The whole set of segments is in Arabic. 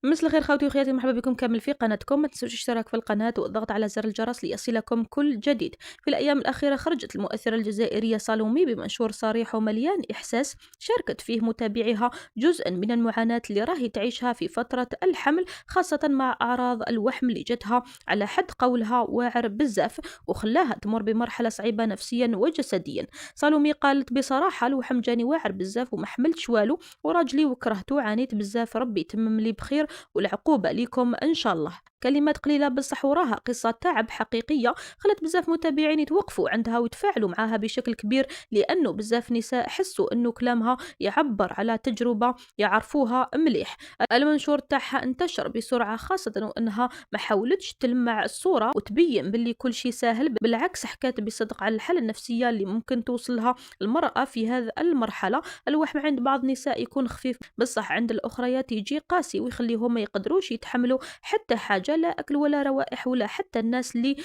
مساء الخير خواتي وخواتي، مرحبا بكم كامل في قناتكم. ما تنسوش الاشتراك في القناة والضغط على زر الجرس ليصلكم كل جديد. في الأيام الأخيرة خرجت المؤثرة الجزائرية سالومي بمنشور صريح ومليان إحساس شاركت فيه متابعيها جزءا من المعاناة اللي راهي تعيشها في فترة الحمل، خاصة مع أعراض الوحم اللي جتها على حد قولها واعر بزاف وخلاها تمر بمرحلة صعيبة نفسيا وجسديا. سالومي قالت بصراحة الوحم جاني واعر بزاف وما حملتش والو، وراجلي وكرهته، عانيت بزاف، ربي يتمم لي بخير والعقوبة ليكم إن شاء الله. كلمات قليلة بصح وراها قصة تعب حقيقية خلت بزاف متابعين يتوقفوا عندها ويتفاعلوا معها بشكل كبير، لأنه بزاف نساء حسوا أنه كلامها يعبر على تجربة يعرفوها مليح. المنشور تاعها انتشر بسرعة، خاصة وأنها ما حاولتش تلمع الصورة وتبين باللي كل شيء سهل، بالعكس حكات بصدق على الحالة النفسية اللي ممكن توصلها المرأة في هذه المرحلة. الوحم عند بعض النساء يكون خفيف بصح عند الأخريات يجي قاسي ويخليهم ما يقدروش يتحملوا حتى حاجة، لا أكل ولا روائح ولا حتى الناس اللي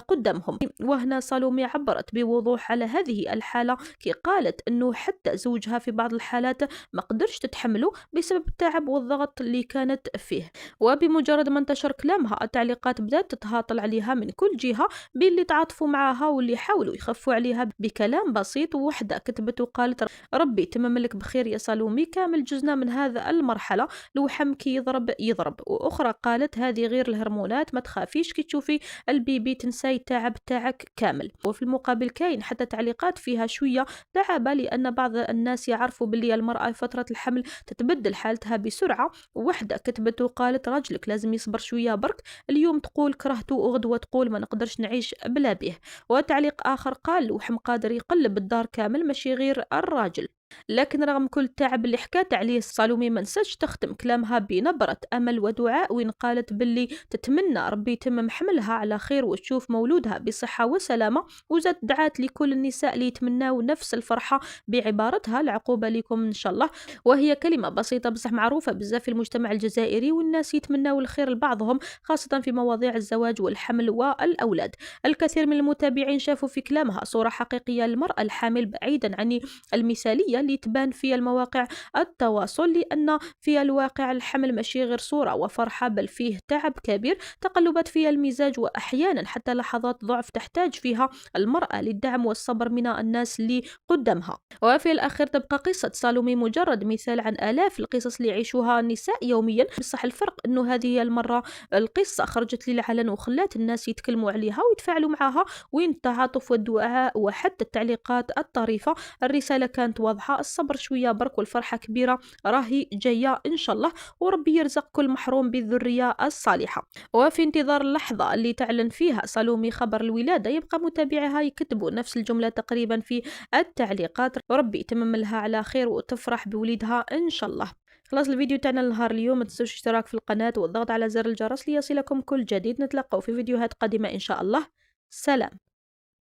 قدامهم. وهنا سالومي عبرت بوضوح على هذه الحالة كي قالت أنه حتى زوجها في بعض الحالات ما قدرش تتحمله بسبب التعب والضغط اللي كانت فيه. وبمجرد ما انتشر كلامها التعليقات بدأت تتهاطل عليها من كل جهة، باللي تعاطفوا معها واللي حاولوا يخفوا عليها بكلام بسيط. ووحدة كتبت وقالت ربي يتمم لك بخير يا سالومي، كامل جزنا من هذا المرحلة، لوحم كي يضرب. وأخرى قالت هذه غير الهرمونات، ما تخافيش كي تشوفي البيبي تنساي التعب تاعك كامل. وفي المقابل كاين حتى تعليقات فيها شوية دعابة، لأن بعض الناس يعرفوا باللي المرأة في فترة الحمل تتبدل حالتها بسرعة. ووحدة كتبت وقالت راجلك لازم يصبر شوية برك، اليوم تقول كرهته وغدوة تقول ما نقدرش نعيش بلا به. وتعليق آخر قال لوحم قادر يقلب الدار كامل ماشي غير الراجل. لكن رغم كل التعب اللي حكات عليه سالومي ما نساش تختم كلامها بنبرة أمل ودعاء، وين قالت باللي تتمنى ربي يتمم حملها على خير وتشوف مولودها بصحة وسلامة. وزاد دعات لكل النساء اللي يتمناو نفس الفرحة بعبارتها العقوبة لكم إن شاء الله. وهي كلمة بسيطة بصح معروفة بزاف في المجتمع الجزائري، والناس يتمناو الخير لبعضهم خاصة في مواضيع الزواج والحمل والأولاد. الكثير من المتابعين شافوا في كلامها صورة حقيقية للمرأة الحامل بعيدا عن المثالية اللي تبان في المواقع التواصل، لأن في الواقع الحمل ماشي غير صورة وفرحة، بل فيه تعب كبير، تقلبات في المزاج، وأحيانا حتى لحظات ضعف تحتاج فيها المرأة للدعم والصبر من الناس اللي قدامها. وفي الأخير تبقى قصة سالومي مجرد مثال عن آلاف القصص اللي يعيشوها النساء يوميا، بصح الفرق أنه هذه المرة القصة خرجت للعلن وخلات الناس يتكلموا عليها ويتفاعلوا معها، وين التعاطف والدعاء وحتى التعليقات الطريفة. الرسالة كانت واضحة، الصبر شوية برك والفرحة كبيرة راهي جاية إن شاء الله، وربي يرزق كل محروم بالذرية الصالحة. وفي انتظار اللحظة اللي تعلن فيها سالومي خبر الولادة، يبقى متابعيها يكتبوا نفس الجملة تقريبا في التعليقات، ربي يتمم لها على خير وتفرح بوليدها إن شاء الله. خلاص الفيديو تاعنا لنهار اليوم، ما تنسوش الاشتراك في القناة والضغط على زر الجرس ليصلكم كل جديد. نتلقوا في فيديوهات قادمة إن شاء الله. سلام.